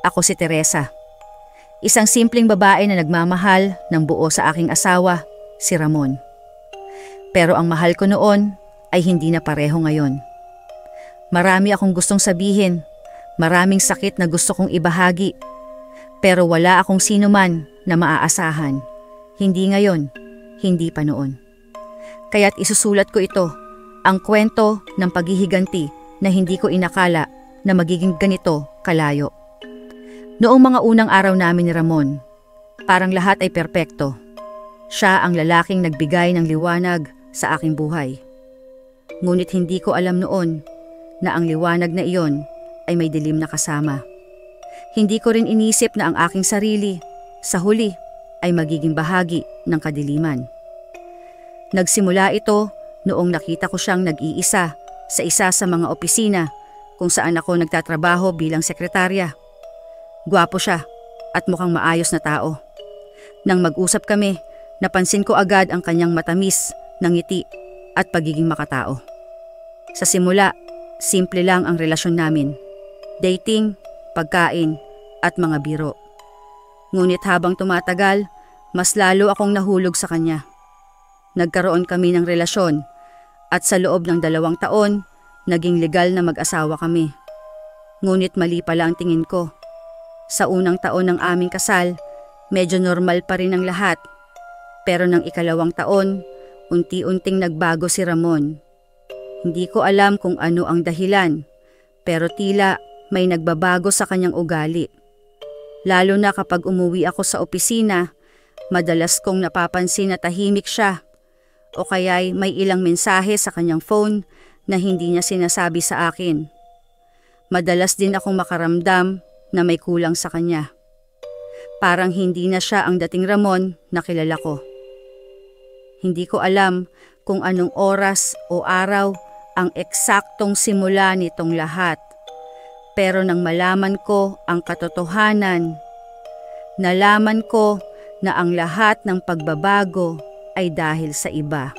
Ako si Teresa. Isang simpleng babae na nagmamahal ng buo sa aking asawa, si Ramon. Pero ang mahal ko noon ay hindi na pareho ngayon. Marami akong gustong sabihin, maraming sakit na gusto kong ibahagi. Pero wala akong sino man na maaasahan. Hindi ngayon, hindi pa noon. Kaya't isusulat ko ito, ang kwento ng paghihiganti na hindi ko inakala na magiging ganito kalayo. Noong mga unang araw namin ni Ramon, parang lahat ay perpekto. Siya ang lalaking nagbigay ng liwanag sa aking buhay. Ngunit hindi ko alam noon na ang liwanag na iyon ay may dilim na kasama. Hindi ko rin inisip na ang aking sarili, sa huli, ay magiging bahagi ng kadiliman. Nagsimula ito noong nakita ko siyang nag-iisa sa isa sa mga opisina kung saan ako nagtatrabaho bilang sekretarya. Gwapo siya at mukhang maayos na tao. Nang mag-usap kami, napansin ko agad ang kanyang matamis na ngiti at pagiging makatao. Sa simula, simple lang ang relasyon namin. Dating, pagkain, at mga biro. Ngunit habang tumatagal, mas lalo akong nahulog sa kanya. Nagkaroon kami ng relasyon at sa loob ng 2 taon, naging legal na mag-asawa kami. Ngunit mali pala ang tingin ko. Sa unang taon ng aming kasal, medyo normal pa rin ang lahat. Pero ng 2nd taon, unti-unting nagbago si Ramon. Hindi ko alam kung ano ang dahilan, pero tila may nagbabago sa kanyang ugali. Lalo na kapag umuwi ako sa opisina, madalas kong napapansin na tahimik siya. O kaya'y may ilang mensahe sa kanyang phone na hindi niya sinasabi sa akin. Madalas din akong makaramdam na may kulang sa kanya. Parang hindi na siya ang dating Ramon na kilala ko. Hindi ko alam kung anong oras o araw ang eksaktong simula nitong lahat. Pero nang malaman ko ang katotohanan, nalaman ko na ang lahat ng pagbabago ay dahil sa iba.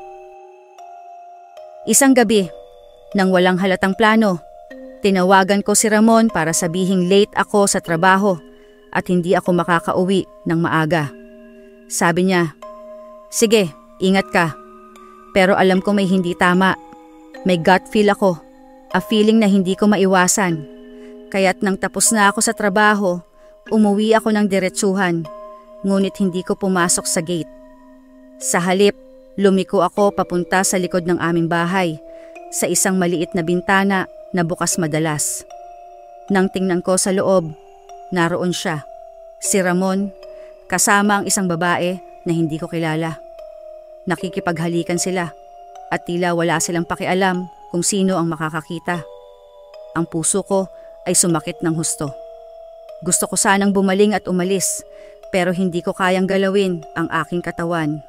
Isang gabi, nang walang halatang plano, tinawagan ko si Ramon para sabihing late ako sa trabaho at hindi ako makakauwi ng maaga. Sabi niya, "Sige, ingat ka. Pero alam ko may hindi tama. May gut feel ako, a feeling na hindi ko maiwasan. Kaya't nang tapos na ako sa trabaho, umuwi ako ng diretsuhan, ngunit hindi ko pumasok sa gate. Sa halip, lumiko ako papunta sa likod ng aming bahay, sa isang maliit na bintana na bukas madalas. Nang tingnan ko sa loob, naroon siya, si Ramon, kasama ang isang babae na hindi ko kilala. Nakikipaghalikan sila at tila wala silang pakialam kung sino ang makakakita. Ang puso ko ay sumakit ng husto. Gusto ko sanang bumaling at umalis, pero hindi ko kayang galawin ang aking katawan.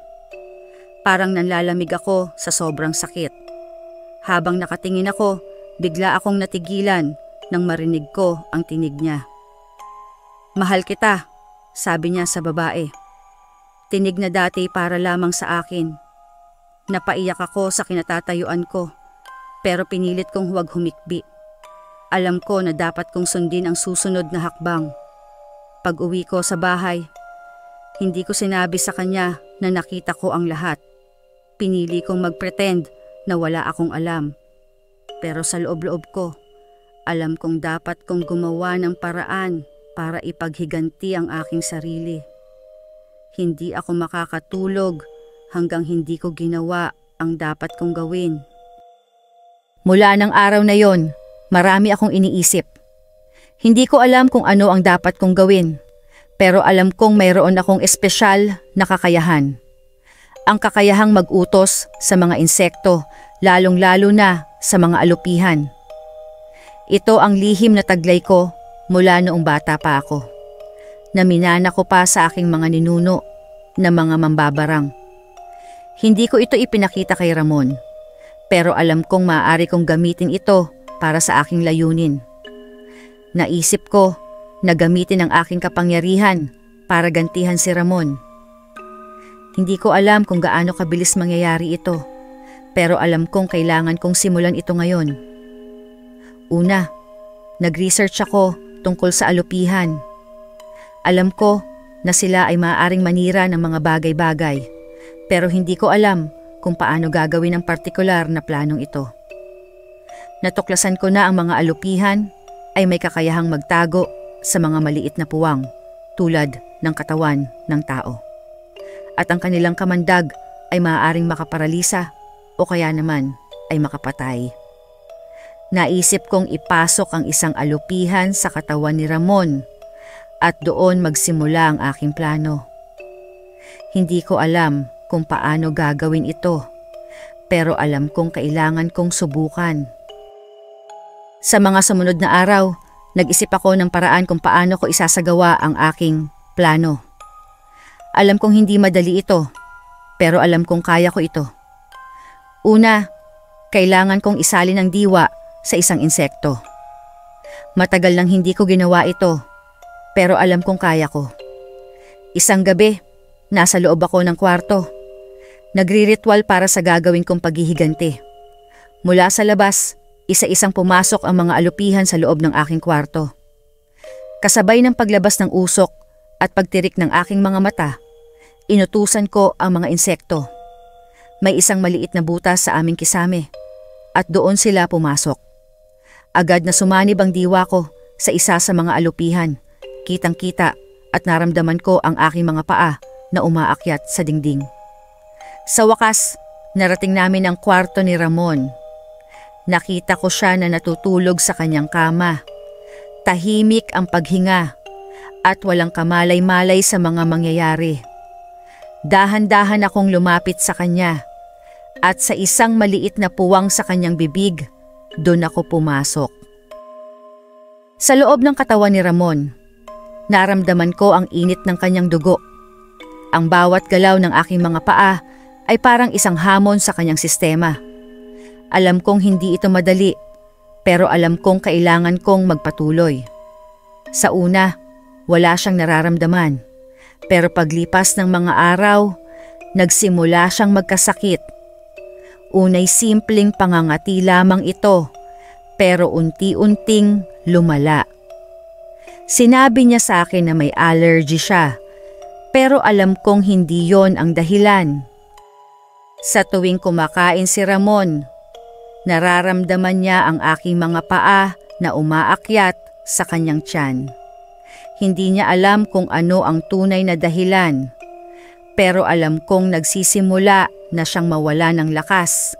Parang nanlalamig ako sa sobrang sakit. Habang nakatingin ako, bigla akong natigilan nang marinig ko ang tinig niya. "Mahal kita," sabi niya sa babae. Tinig na dati para lamang sa akin. Napaiyak ako sa kinatatayuan ko, pero pinilit kong huwag humikbi. Alam ko na dapat kong sundin ang susunod na hakbang. Pag-uwi ko sa bahay, hindi ko sinabi sa kanya na nakita ko ang lahat. Pinili kong mag-pretend na wala akong alam. Pero sa loob-loob ko, alam kong dapat kong gumawa ng paraan para ipaghiganti ang aking sarili. Hindi ako makakatulog hanggang hindi ko ginawa ang dapat kong gawin. Mula ng araw na yon, marami akong iniisip. Hindi ko alam kung ano ang dapat kong gawin, pero alam kong mayroon akong espesyal na kakayahan. Ang kakayahang mag-utos sa mga insekto, lalong-lalo na sa mga alupihan. Ito ang lihim na taglay ko mula noong bata pa ako. Naminana ko pa sa aking mga ninuno na mga mambabarang. Hindi ko ito ipinakita kay Ramon, pero alam kong maaari kong gamitin ito para sa aking layunin. Naisip ko na gamitin ang aking kapangyarihan para gantihan si Ramon. Hindi ko alam kung gaano kabilis mangyayari ito, pero alam kong kailangan kong simulan ito ngayon. Una, nag-research ako tungkol sa alupihan. Alam ko na sila ay maaaring manira ng mga bagay-bagay, pero hindi ko alam kung paano gagawin ang partikular na planong ito. Natuklasan ko na ang mga alupihan ay may kakayahang magtago sa mga maliit na puwang tulad ng katawan ng tao. At ang kanilang kamandag ay maaaring makaparalisa o kaya naman ay makapatay. Naisip kong ipasok ang isang alupihan sa katawan ni Ramon at doon magsimula ang aking plano. Hindi ko alam kung paano gagawin ito, pero alam kong kailangan kong subukan. Sa mga sumunod na araw, nag-isip ako ng paraan kung paano ko isasagawa ang aking plano. Alam kong hindi madali ito, pero alam kong kaya ko ito. Una, kailangan kong isalin ang diwa sa isang insekto. Matagal nang hindi ko ginawa ito, pero alam kong kaya ko. Isang gabi, nasa loob ako ng kwarto. Nagri-ritual para sa gagawin kong paghihigante. Mula sa labas, isa-isang pumasok ang mga alupihan sa loob ng aking kwarto. Kasabay ng paglabas ng usok at pagtirik ng aking mga mata, inutusan ko ang mga insekto. May isang maliit na butas sa aming kisame at doon sila pumasok. Agad na sumanib ang diwa ko sa isa sa mga alupihan. Kitang-kita at naramdaman ko ang aking mga paa na umaakyat sa dingding. Sa wakas, narating namin ang kwarto ni Ramon. Nakita ko siya na natutulog sa kanyang kama. Tahimik ang paghinga at walang kamalay-malay sa mga mangyayari. Dahan-dahan akong lumapit sa kanya at sa isang maliit na puwang sa kanyang bibig, doon ako pumasok. Sa loob ng katawan ni Ramon, naramdaman ko ang init ng kanyang dugo. Ang bawat galaw ng aking mga paa ay parang isang hamon sa kanyang sistema. Alam kong hindi ito madali, pero alam kong kailangan kong magpatuloy. Sa una, wala siyang nararamdaman, pero paglipas ng mga araw, nagsimula siyang magkasakit. Unay simpleng pangangati lamang ito, pero unti-unting lumala. Sinabi niya sa akin na may allergy siya, pero alam kong hindi yon ang dahilan. Sa tuwing kumakain si Ramon, nararamdaman niya ang aking mga paa na umaakyat sa kanyang tiyan. Hindi niya alam kung ano ang tunay na dahilan, pero alam kong nagsisimula na siyang mawala ng lakas.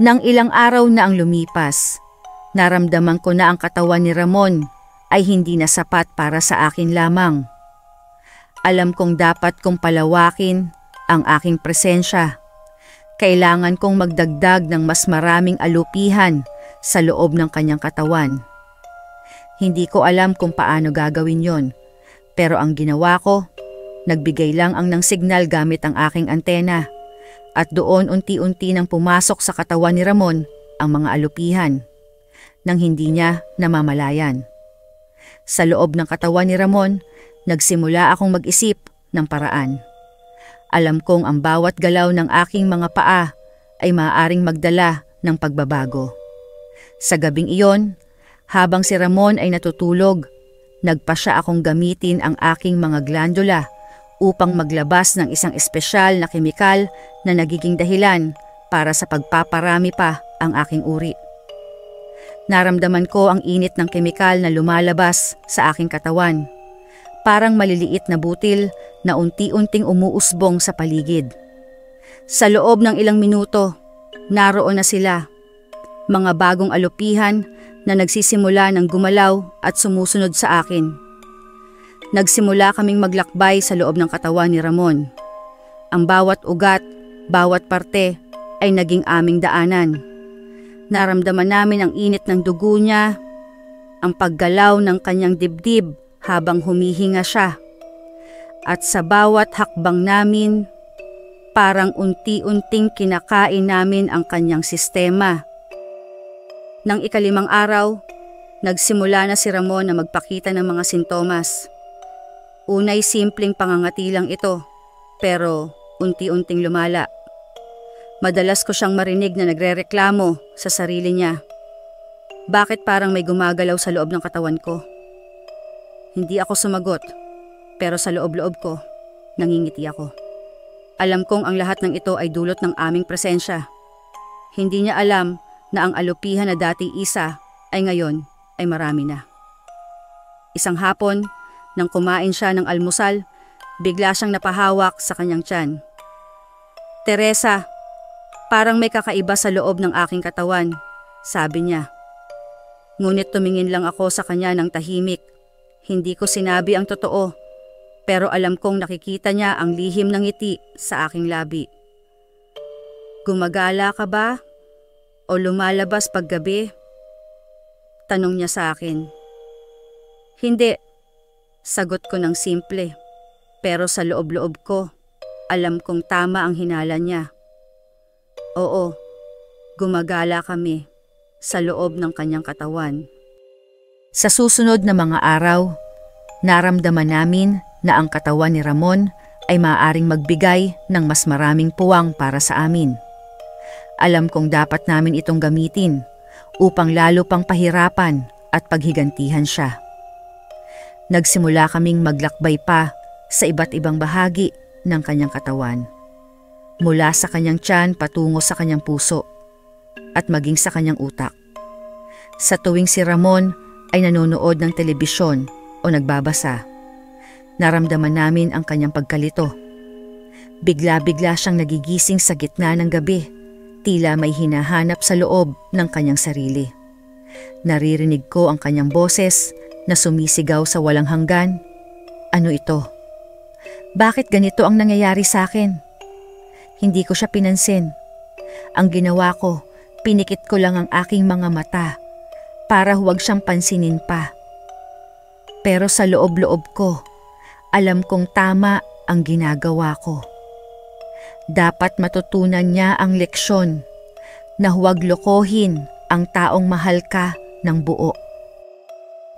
Nang ilang araw na ang lumipas, naramdaman ko na ang katawan ni Ramon ay hindi na sapat para sa akin lamang. Alam kong dapat kong palawakin ang aking presensya. Kailangan kong magdagdag ng mas maraming alupihan sa loob ng kanyang katawan. Hindi ko alam kung paano gagawin yon, pero ang ginawa ko, nagbigay lang ang ng signal gamit ang aking antena at doon unti-unti nang pumasok sa katawan ni Ramon ang mga alupihan nang hindi niya namamalayan. Sa loob ng katawan ni Ramon, nagsimula akong mag-isip ng paraan. Alam kong ang bawat galaw ng aking mga paa ay maaaring magdala ng pagbabago. Sa gabing iyon, habang si Ramon ay natutulog, nagpasya akong gamitin ang aking mga glandula upang maglabas ng isang espesyal na kemikal na nagiging dahilan para sa pagpaparami pa ang aking uri. Naramdaman ko ang init ng kemikal na lumalabas sa aking katawan. Parang maliliit na butil na unti-unting umuusbong sa paligid. Sa loob ng ilang minuto, naroon na sila. Mga bagong alupihan na nagsisimula ng gumalaw at sumusunod sa akin. Nagsimula kaming maglakbay sa loob ng katawan ni Ramon. Ang bawat ugat, bawat parte ay naging aming daanan. Naramdaman namin ang init ng dugo niya, ang paggalaw ng kanyang dibdib habang humihinga siya. At sa bawat hakbang namin, parang unti-unting kinakain namin ang kanyang sistema. Nang ikalimang araw, nagsimula na si Ramon na magpakita ng mga sintomas. Unay simpleng pangangati lang ito, pero unti-unting lumala. Madalas ko siyang marinig na nagrereklamo sa sarili niya. Bakit parang may gumagalaw sa loob ng katawan ko? Hindi ako sumagot, pero sa loob-loob ko, nangingiti ako. Alam kong ang lahat ng ito ay dulot ng aming presensya. Hindi niya alam na ang alupihan na dati isa ay ngayon ay marami na. Isang hapon, nang kumain siya ng almusal, bigla siyang napahawak sa kanyang tiyan. "Teresa, parang may kakaiba sa loob ng aking katawan," sabi niya. Ngunit tumingin lang ako sa kanya ng tahimik. Hindi ko sinabi ang totoo, pero alam kong nakikita niya ang lihim ng ngiti sa aking labi. "Gumagala ka ba? O lumalabas paggabi?" Tanong niya sa akin. "Hindi," sagot ko ng simple, pero sa loob-loob ko, alam kong tama ang hinala niya. Oo, gumagala kami sa loob ng kanyang katawan. Sa susunod na mga araw, naramdaman namin na ang katawan ni Ramon ay maaaring magbigay ng mas maraming puwang para sa amin. Alam kong dapat namin itong gamitin upang lalo pang pahirapan at paghigantihan siya. Nagsimula kaming maglakbay pa sa iba't ibang bahagi ng kanyang katawan. Mula sa kanyang tiyan patungo sa kanyang puso at maging sa kanyang utak. Sa tuwing si Ramon ay nanonood ng telebisyon o nagbabasa, naramdaman namin ang kanyang pagkalito. Bigla-bigla siyang nagigising sa gitna ng gabi, tila may hinahanap sa loob ng kanyang sarili. Naririnig ko ang kanyang boses na sumisigaw sa walang hanggan. Ano ito? Bakit ganito ang nangyayari sa akin? Hindi ko siya pinansin. Ang ginawa ko, pinikit ko lang ang aking mga mata para huwag siyang pansinin pa. Pero sa loob-loob ko, alam kong tama ang ginagawa ko. Dapat matutunan niya ang leksyon na huwag lokohin ang taong mahal ka ng buo.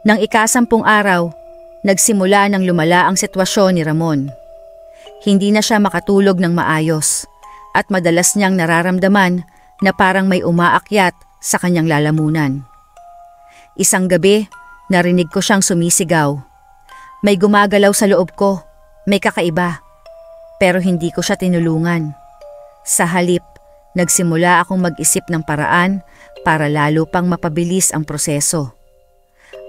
Nang ika-10 araw, nagsimula nang lumala ang sitwasyon ni Ramon. Hindi na siya makatulog ng maayos at madalas niyang nararamdaman na parang may umaakyat sa kanyang lalamunan. Isang gabi, narinig ko siyang sumisigaw. May gumagalaw sa loob ko, may kakaiba. Pero hindi ko siya tinulungan. Sa halip, nagsimula akong mag-isip ng paraan para lalo pang mapabilis ang proseso.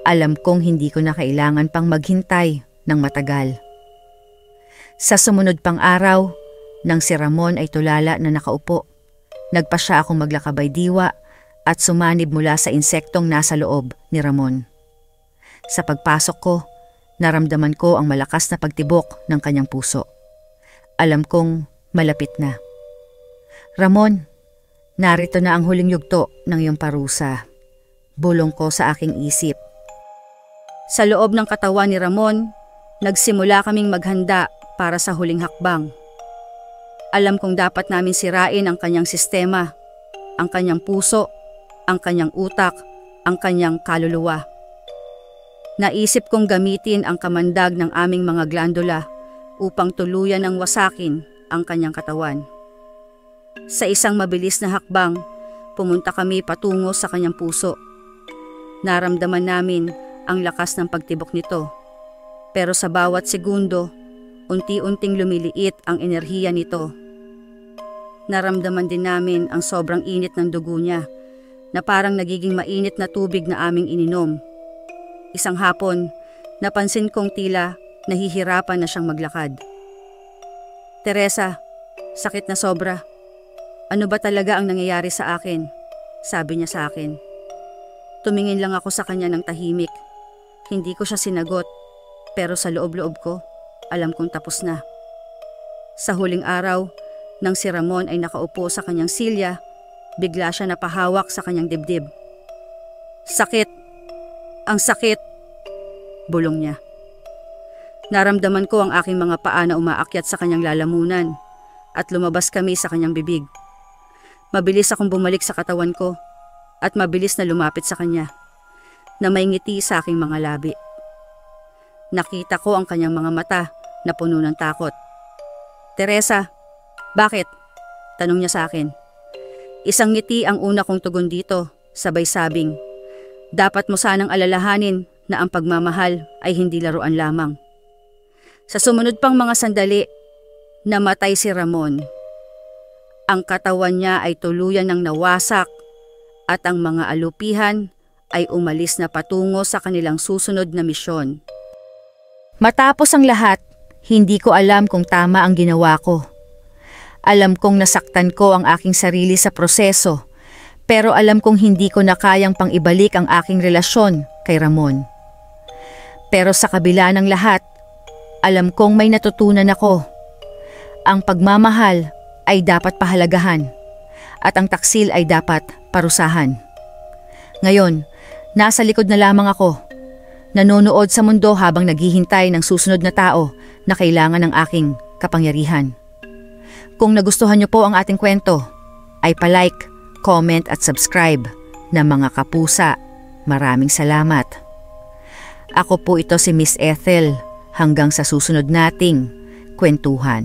Alam kong hindi ko na kailangan pang maghintay ng matagal. Sa sumunod pang araw, nang si Ramon ay tulala na nakaupo, nagpa siya akong maglakabay diwa at sumanib mula sa insektong nasa loob ni Ramon. Sa pagpasok ko, naramdaman ko ang malakas na pagtibok ng kanyang puso. Alam kong malapit na. "Ramon, narito na ang huling yugto ng iyong parusa." Bulong ko sa aking isip. Sa loob ng katawan ni Ramon, nagsimula kaming maghanda para sa huling hakbang. Alam kong dapat namin sirain ang kanyang sistema, ang kanyang puso, ang kanyang utak, ang kanyang kaluluwa. Naisip kong gamitin ang kamandag ng aming mga glandula upang tuluyan ng wasakin ang kanyang katawan. Sa isang mabilis na hakbang, pumunta kami patungo sa kanyang puso. Naramdaman namin ang lakas ng pagtibok nito. Pero sa bawat segundo, unti-unting lumiliit ang enerhiya nito. Naramdaman din namin ang sobrang init ng dugo niya na parang nagiging mainit na tubig na aming ininom. Isang hapon, napansin kong tila nahihirapan na siyang maglakad. "Teresa, sakit na sobra. Ano ba talaga ang nangyayari sa akin?" sabi niya sa akin. Tumingin lang ako sa kanya ng tahimik. Hindi ko siya sinagot, pero sa loob-loob ko, alam kong tapos na. Sa huling araw, nang si Ramon ay nakaupo sa kanyang silya, bigla siya napahawak sa kanyang dibdib. "Sakit! Ang sakit!" bulong niya. Naramdaman ko ang aking mga paa na umaakyat sa kanyang lalamunan at lumabas kami sa kanyang bibig. Mabilis akong bumalik sa katawan ko at mabilis na lumapit sa kanya, na may ngiti sa aking mga labi. Nakita ko ang kanyang mga mata na puno ng takot. "Teresa, bakit?" tanong niya sa akin. Isang ngiti ang una kong tugon dito, sabay sabing, "Dapat mo sanang alalahanin na ang pagmamahal ay hindi laruan lamang. Sa sumunod pang mga sandali, namatay si Ramon. Ang katawan niya ay tuluyan ng nawasak at ang mga alupihan ay umalis na patungo sa kanilang susunod na misyon. Matapos ang lahat, hindi ko alam kung tama ang ginawa ko. Alam kong nasaktan ko ang aking sarili sa proseso, pero alam kong hindi ko na kayang pang-ibalik ang aking relasyon kay Ramon. Pero sa kabila ng lahat, alam kong may natutunan ako. Ang pagmamahal ay dapat pahalagahan at ang taksil ay dapat parusahan. Ngayon, nasa likod na lamang ako. Nanonood sa mundo habang naghihintay ng susunod na tao na kailangan ng aking kapangyarihan. Kung nagustuhan niyo po ang ating kwento, ay palike, comment at subscribe na mga kapusa. Maraming salamat. Ako po ito si Miss Ethel. Hanggang sa susunod nating kwentuhan.